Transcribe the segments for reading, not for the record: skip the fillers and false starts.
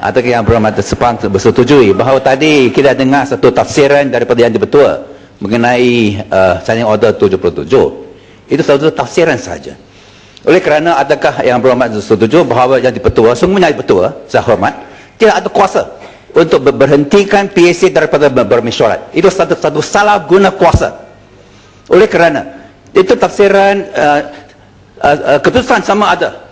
atau yang berhormat Sepang bersetujui bahawa tadi kita dengar satu tafsiran daripada Yang di-Pertua mengenai Standing Order 77. Itu satu tafsiran saja. Oleh kerana adakah yang berhormat setuju bahawa Yang di-Pertua, sungguhnya Yang di-Pertua, saya hormat, tidak ada kuasa untuk berhentikan PAC daripada bermesyuarat. Itu satu salah guna kuasa. Oleh kerana itu tafsiran keputusan sama ada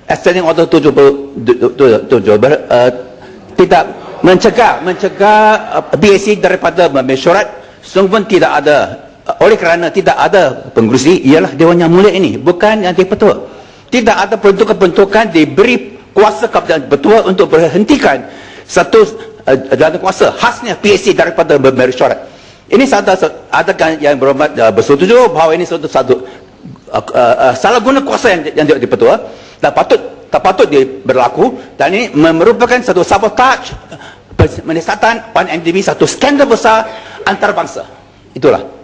Standing Order 77 tidak mencegah PAC daripada mesyuarat, sungguh tidak ada. Oleh kerana tidak ada pengerusi, ialah Dewan Yang Mulia ini, bukan Yang di-Pertua. Tidak ada peruntukan-peruntukan diberi kuasa kepada Yang di-Pertua untuk berhentikan satu jalan kuasa khasnya PAC daripada mesyuarat. Ini adakah yang berhormat bersetuju bahawa ini satu salah guna kuasa yang di-Pertua dan tak patut dia berlaku, dan ini merupakan satu sabotaj menyiasatan PAN-MDB, satu skandal besar antarabangsa. Itulah.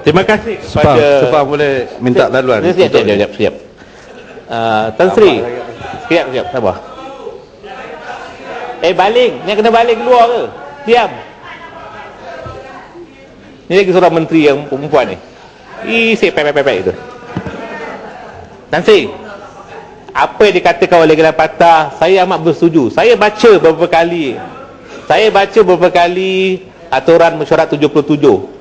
Terima kasih kepada Supang boleh minta laluan. Siap. Tan Sri. Siap, sabar. Baling, ni kena baling keluar ke? Diam. Ni lagi seorang menteri yang perempuan ni. Pepek itu. Tan Sri, apa yang dikatakan oleh Gelar Patah, saya amat bersetuju. Saya baca beberapa kali aturan mesyuarat 77.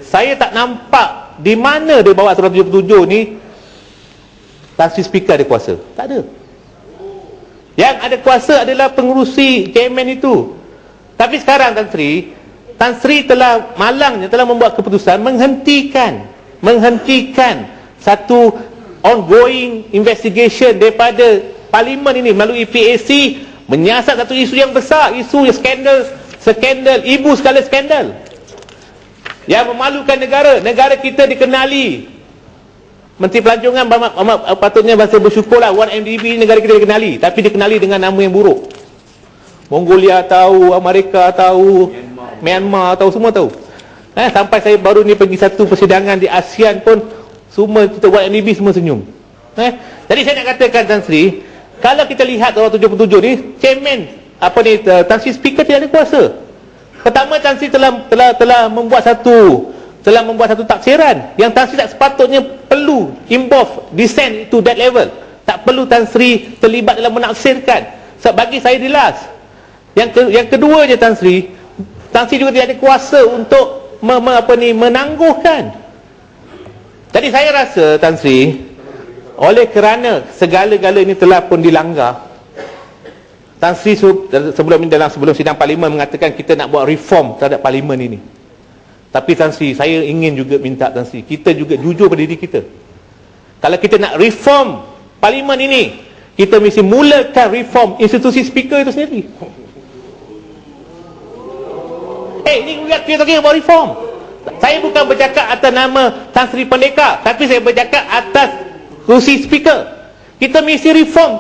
Saya tak nampak di mana dia bawa aturan 77 ni Tan Sri Speaker ada kuasa. Tak ada. Yang ada kuasa adalah pengurusi chairman itu. Tapi sekarang Tan Sri telah malangnya telah membuat keputusan menghentikan satu ongoing investigation daripada parlimen ini melalui PAC, menyiasat satu isu yang besar, isu skandal, ibu segala skandal yang memalukan negara kita dikenali. Menteri Pelancongan patutnya bahasa bersyukurlah, 1MDB negara kita dikenali, tapi dikenali dengan nama yang buruk. Mongolia tahu, Amerika tahu, Myanmar tahu, semua tahu. Sampai saya baru ni pergi satu persidangan di ASEAN pun semua kita 1MDB semua senyum. Jadi saya nak katakan Tan Sri, kalau kita lihat orang 77 ni, chairman Tan Sri Speaker tidak ada kuasa. Pertama, Tan Sri telah membuat satu taksiran yang Tan Sri tak sepatutnya perlu involve descend to that level. Tak perlu Tan Sri terlibat dalam menafsirkan. Sebab bagi saya jelas. Yang keduanya Tan Sri juga tidak ada kuasa untuk menangguhkan. Jadi saya rasa Tan Sri, oleh kerana segala-gala ini telah pun dilanggar, Tan Sri sebelum sidang parlimen mengatakan kita nak buat reform terhadap parlimen ini. Tapi Tan Sri, saya ingin juga minta Tan Sri, kita juga jujur pada diri kita. Kalau kita nak reform parlimen ini, kita mesti mulakan reform institusi speaker itu sendiri. Ini we are talking about reform. Saya bukan bercakap atas nama Tan Sri Pendekar, tapi saya bercakap atas kursi speaker. Kita mesti reform.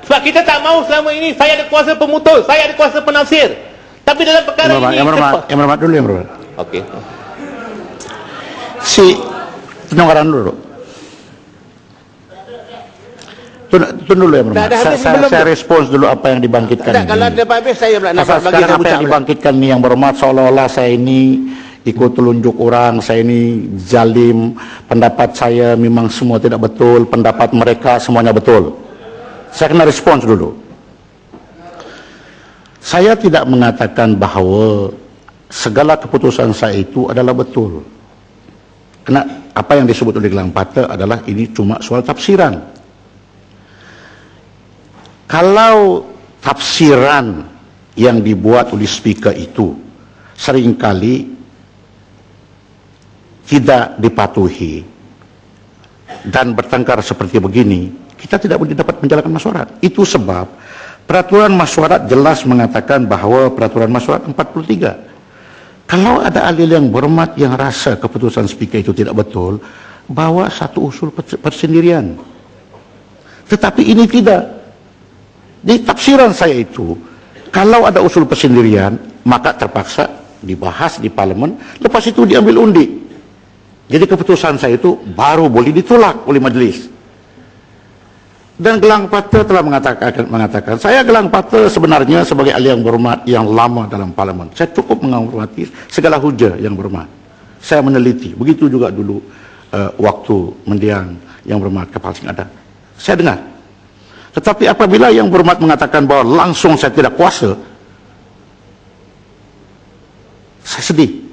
Sebab kita tak mahu selama ini saya ada kuasa pemutus, saya ada kuasa penafsir. Tapi dalam perkara ini yang berhormat dulu, yang berhormat. Okey. Pendengaran dulu. Tunggu dulu yang berhormat. Saya respons dulu apa yang dibangkitkan. Kalau ada habis saya nak bagi sekarang apa yang dibangkitkan ni yang berhormat, seolah-olah saya ini ikut telunjuk orang, saya ini zalim, pendapat saya memang semua tidak betul, pendapat mereka semuanya betul. Saya kena respons dulu. Saya tidak mengatakan bahawa segala keputusan saya itu adalah betul. Kena apa yang disebut oleh Gelang Patah adalah ini cuma soal tafsiran. Kalau tafsiran yang dibuat oleh speaker itu seringkali tidak dipatuhi dan bertengkar seperti begini, kita tidak boleh dapat menjalankan mesyuarat. Itu sebab peraturan mesyuarat jelas mengatakan bahawa peraturan mesyuarat 43. Kalau ada ahli yang berhormat yang rasa keputusan speaker itu tidak betul, bawa satu usul persendirian. Tetapi ini tidak. Di tafsiran saya itu, kalau ada usul persendirian, maka terpaksa dibahas di parlimen, lepas itu diambil undi. Jadi keputusan saya itu baru boleh ditolak oleh majelis. Dan Gelang Pata telah mengatakan, saya Gelang Pata sebenarnya sebagai ahli yang berhormat yang lama dalam parlimen. Saya cukup menghormati segala hujah yang berhormat. Saya meneliti. Begitu juga dulu waktu mendiang yang berhormat Kepala Sing Adat. Saya dengar. Tetapi apabila yang berhormat mengatakan bahwa langsung saya tidak kuasa, saya sedih.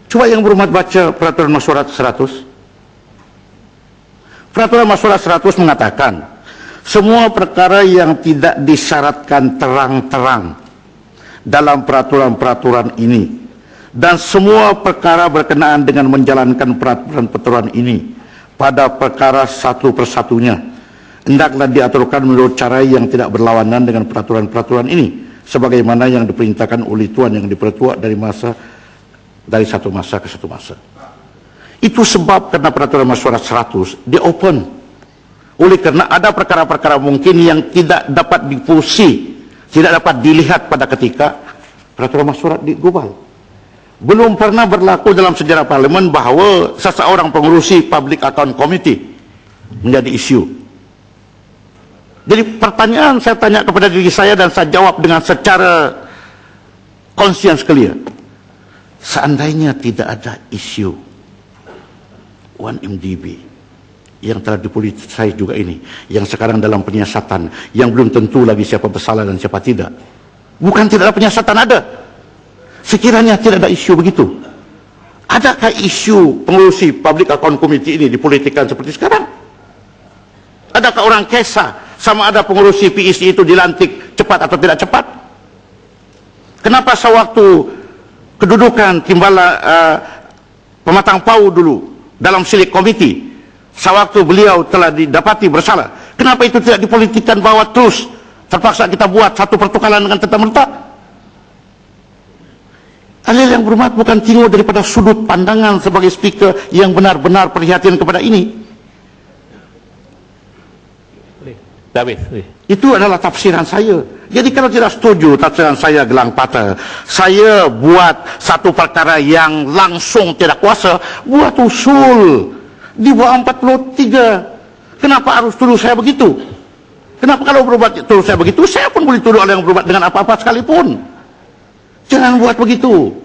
Coba yang berhormat baca Peraturan Mesyuarat 100. Peraturan Mesyuarat 100 mengatakan, semua perkara yang tidak disyaratkan terang-terang dalam peraturan-peraturan ini dan semua perkara berkenaan dengan menjalankan peraturan-peraturan ini pada perkara satu persatunya hendaklah diaturkan menurut cara yang tidak berlawanan dengan peraturan-peraturan ini sebagaimana yang diperintahkan oleh Tuan yang dipertua dari satu masa ke satu masa. Itu sebab karena Peraturan Mesyuarat 100 di open. Oleh kerana ada perkara-perkara mungkin yang tidak dapat difusi, tidak dapat dilihat pada ketika Peraturan Mesyuarat digubal. Belum pernah berlaku dalam sejarah parlimen bahawa seseorang pengurusi Public Account Committee menjadi isu. Jadi pertanyaan saya tanya kepada diri saya dan saya jawab dengan secara conscience clear. Seandainya tidak ada isu 1MDB yang telah dipolitisasi juga ini, yang sekarang dalam penyiasatan, yang belum tentu lagi siapa bersalah dan siapa tidak. Bukan tidak ada penyiasatan, ada. Sekiranya tidak ada isu begitu, adakah isu pengurusi Public Account Committee ini dipolitikan seperti sekarang? Adakah orang kisah sama ada pengurusi PEC itu dilantik cepat atau tidak cepat? Kenapa sewaktu kedudukan Timbala Pematang Pau dulu dalam Select Committee, sewaktu beliau telah didapati bersalah, kenapa itu tidak dipolitikkan bahwa terus terpaksa kita buat satu pertukaran dengan serta-merta? Ahli yang berhormat bukan tengok daripada sudut pandangan sebagai speaker yang benar-benar perhatian kepada ini. Itu adalah tafsiran saya. Jadi kalau tidak setuju tafsiran saya Gelang Pata, saya buat satu perkara yang langsung tidak kuasa, buat usul di bawah 43. Kenapa harus tuduh saya begitu? Kenapa kalau berbuat tuduh saya begitu, saya pun boleh tuduh orang yang berbuat dengan apa-apa sekalipun. Jangan buat begitu.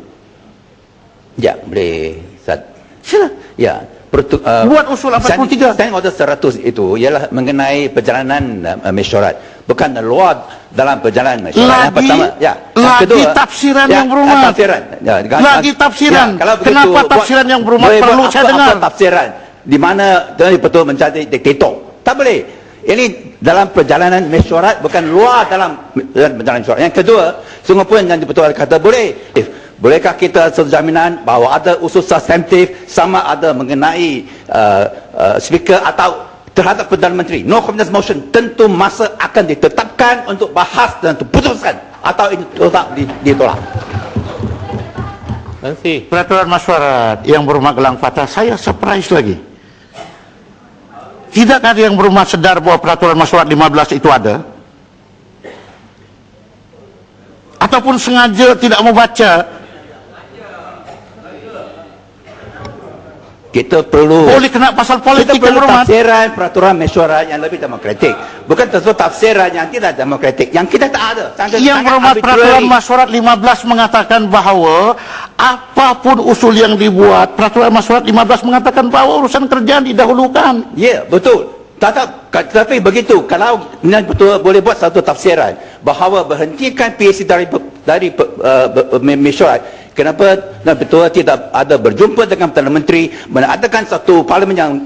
Ya, boleh. Sila. Ya. Buat usul 43. Standing Order 100 itu ialah mengenai perjalanan mesyuarat, bukan luar dalam perjalanan mesyuarat. Yang pertama, ya. Yang kedua, tafsiran yang berhormat. Tafsiran. Ya, lagi tafsiran. Ya, kalau begitu, kenapa tafsiran yang berhormat perlu saya dengar? Apa tafsiran di mana Tuan Dipertua menjadi diktator? Tak boleh. Ini dalam perjalanan mesyuarat, bukan luar dalam perjalanan mesyuarat. Yang kedua, sungguh pun yang Dipertua kata boleh. Bolehkah kita jaminan bahawa ada usul substantif sama ada mengenai speaker atau terhadap Perdana Menteri? No confidence motion. Tentu masa akan ditetapkan untuk bahas dan diputuskan atau ini ditolak. Peraturan Mesyuarat yang berhormat Gelang Pata, saya surprise lagi. Tidakkah yang berhormat sedar bahwa Peraturan Mesyuarat 15 itu ada? Ataupun sengaja tidak mau baca? Kita perlu boleh kena pasal politik kita perlu yang berhormat. Tafsiran peraturan mesyuarat yang lebih demokratik, bukan tentu tafsiran yang tidak demokratik yang kita tak ada. Yang berhormat Peraturan Mesyuarat 15 mengatakan bahawa apapun usul yang dibuat, Peraturan Mesyuarat 15 mengatakan bahawa urusan kerjaan didahulukan. Ya, betul. Tapi begitu, kalau betul boleh buat satu tafsiran bahawa berhentikan PAC dari mesyuarat, kenapa betul tidak ada berjumpa dengan Perdana Menteri, mengadakan satu parlimen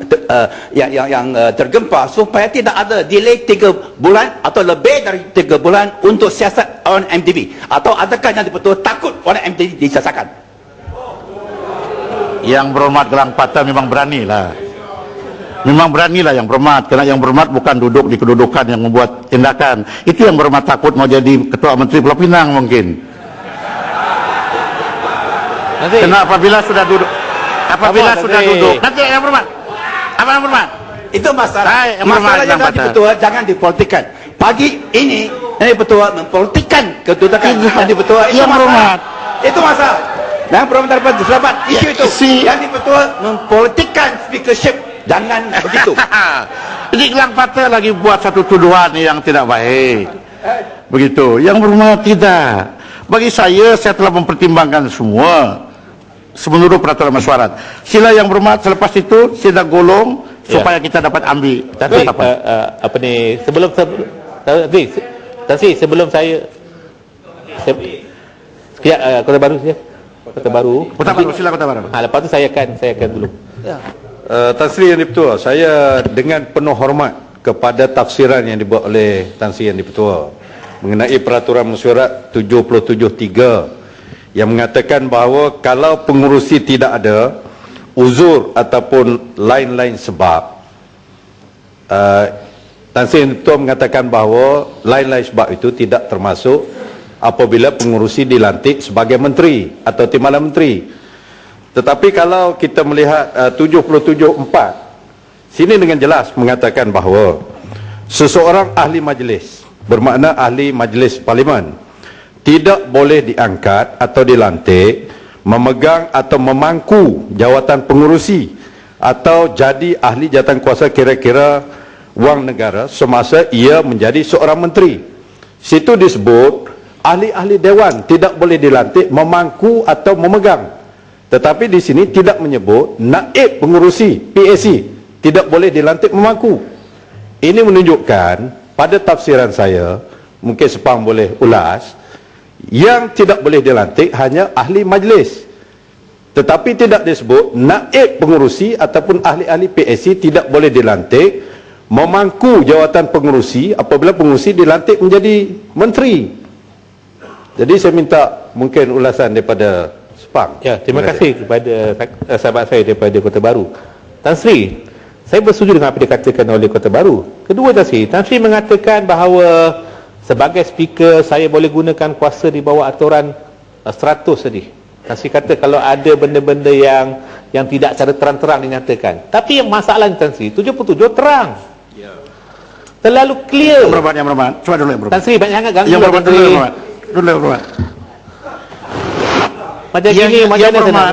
yang tergempar supaya tidak ada delay 3 bulan atau lebih dari 3 bulan untuk siasat on MDB, atau adakah yang betul takut on MDB disiasatkan? Yang berhormat Gelang Pata memang beranilah. Memang beranilah yang berhormat, kerana yang berhormat bukan duduk di kedudukan yang membuat tindakan. Itu yang berhormat takut mau jadi Ketua Menteri Pulau Pinang mungkin. Karena apabila sudah duduk, nanti yang berhormat. Apa yang berhormat? Itu masalah. Yang masalah yang nanti Ketua jangan dipolitikan. Pagi ini yang Ketua mempolitikan kedudukan yang Ketua itu yang berhormat. Itu masalah. Yang berhormat dapat isu itu. Yang Ketua mempolitikan speakership. Jangan begitu. Diklang Partai lagi buat satu tuduhan yang tidak baik. Begitu. Yang berhormat tidak. Bagi saya telah mempertimbangkan semua semenurut peraturan mesyuarat. Sila yang berhormat selepas itu sila golong supaya kita dapat ambil. Tapi apa ni, sebelum sebelum saya sekejap, Kota Baru saja. Kota Baru. Sila Kota Baru. Lepas tu saya akan dulu. Tan Sri Yang Dipertua, saya dengan penuh hormat kepada tafsiran yang dibuat oleh Tan Sri Yang Dipertua mengenai peraturan mesyuarat 77.3 yang mengatakan bahawa kalau pengurusi tidak ada uzur ataupun lain-lain sebab, Tan Sri Yang Dipertua mengatakan bahawa lain-lain sebab itu tidak termasuk apabila pengurusi dilantik sebagai menteri atau timbalan menteri. Tetapi kalau kita melihat 77.4, sini dengan jelas mengatakan bahawa seseorang ahli majlis, bermakna ahli majlis parlimen, tidak boleh diangkat atau dilantik memegang atau memangku jawatan pengurusi atau jadi ahli jawatan kuasa kira-kira wang negara semasa ia menjadi seorang menteri. Situ disebut ahli-ahli dewan tidak boleh dilantik memangku atau memegang. Tetapi di sini tidak menyebut naib pengurusi PAC tidak boleh dilantik memangku. Ini menunjukkan pada tafsiran saya, mungkin Sepang boleh ulas, yang tidak boleh dilantik hanya ahli majlis. Tetapi tidak disebut naib pengurusi ataupun ahli-ahli PAC tidak boleh dilantik memangku jawatan pengurusi apabila pengurusi dilantik menjadi menteri. Jadi saya minta mungkin ulasan daripada Sepang. Ya, terima kasih kepada sahabat saya daripada Kota Baru. Tan Sri, saya bersetuju dengan apa dikatakan oleh Kota Baru. Kedua, Tan Sri mengatakan bahawa sebagai speaker saya boleh gunakan kuasa di bawah aturan 100 tadi. Tan Sri kata kalau ada benda-benda yang tidak secara terang-terang dinyatakan. Tapi yang masalahnya Tan Sri, 77 terang. Terlalu clear. Yang berhormat. Coba dulu yang berhormat. Tan Sri banyak sangat ganggu. Yang berhormat dulu yang berhormat. Macam gini,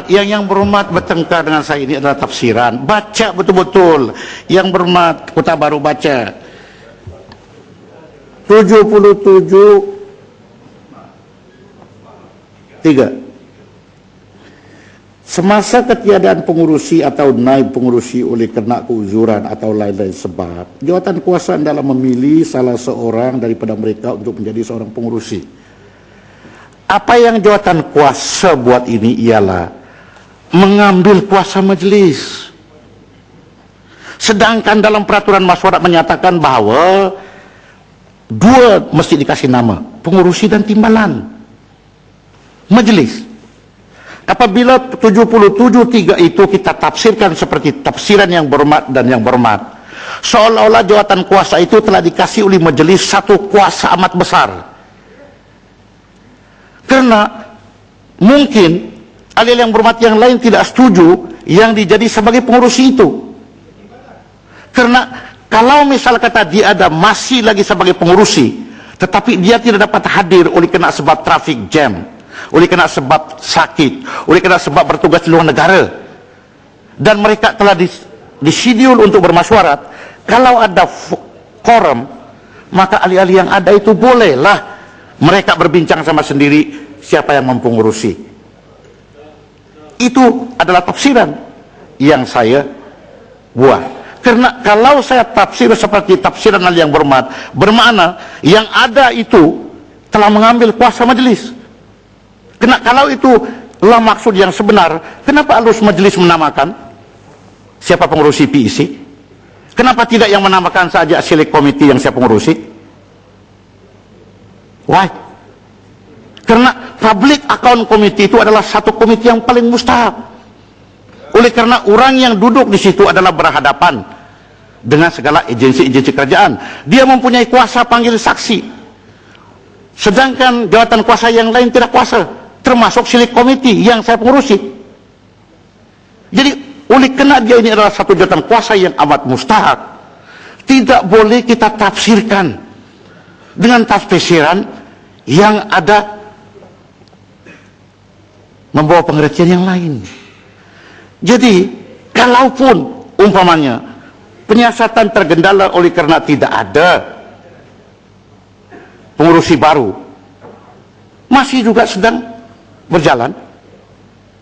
yang berhormat bertengkar dengan saya ini adalah tafsiran. Baca betul-betul. Yang berhormat Kota Baru baca 77.3. Semasa ketiadaan pengurusi atau naib pengurusi oleh kerana keuzuran atau lain-lain sebab, jawatan kuasa adalah memilih salah seorang daripada mereka untuk menjadi seorang pengurusi. Apa yang jawatan kuasa buat ini ialah mengambil kuasa majlis. Sedangkan dalam peraturan mesyuarat menyatakan bahawa dua mesti dikasih nama, pengurusi dan timbalan majlis. Apabila 77.3 itu kita tafsirkan seperti tafsiran yang berhormat dan yang berhormat, seolah-olah jawatan kuasa itu telah dikasih oleh majlis satu kuasa amat besar. Karena mungkin ahli yang berhormat yang lain tidak setuju yang dijadi sebagai pengurusi itu. Karena kalau misal kata dia ada masih lagi sebagai pengurusi, tetapi dia tidak dapat hadir oleh kena sebab traffic jam, oleh kena sebab sakit, oleh kena sebab bertugas di luar negara, dan mereka telah disidul untuk bermasyuarat, kalau ada quorum, maka ahli-ahli yang ada itu bolehlah mereka berbincang sama sendiri siapa yang mempengurusi. Itu adalah tafsiran yang saya buat. Karena kalau saya tafsir seperti tafsiran ahli yang berhormat, bermakna yang ada itu telah mengambil kuasa majelis. Karena kalau itu adalah maksud yang sebenar, kenapa harus majelis menamakan siapa pengurusi PEC? Kenapa tidak yang menamakan saja select committee yang siapa pengurusi? Why? Karena Public Account Committee itu adalah satu komite yang paling mustahak. Oleh karena orang yang duduk di situ adalah berhadapan dengan segala agensi-agensi kerajaan. Dia mempunyai kuasa panggil saksi. Sedangkan jawatan kuasa yang lain tidak kuasa. Termasuk Select Committee yang saya pengurusi. Jadi, oleh karena dia ini adalah satu jawatan kuasa yang amat mustahak, tidak boleh kita tafsirkan dengan tafsiran yang ada membawa pengertian yang lain. Jadi, kalaupun umpamanya penyiasatan tergendala oleh karena tidak ada pengurusi baru. Masih juga sedang berjalan.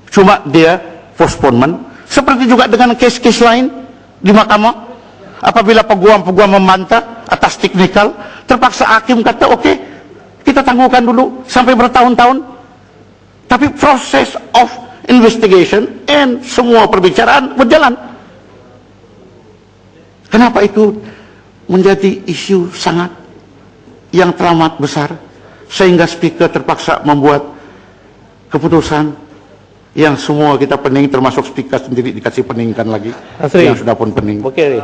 Cuma dia postponement. Seperti juga dengan kes-kes lain di mahkamah. Apabila peguam-peguam membantah atas teknikal, terpaksa hakim kata, oke, kita tangguhkan dulu sampai bertahun-tahun. Tapi proses of investigation and semua perbicaraan berjalan. Kenapa itu menjadi isu sangat yang teramat besar sehingga speaker terpaksa membuat keputusan yang semua kita pening, termasuk speaker sendiri dikasih peningkan lagi Asri. yang sudah pun pening. Okey.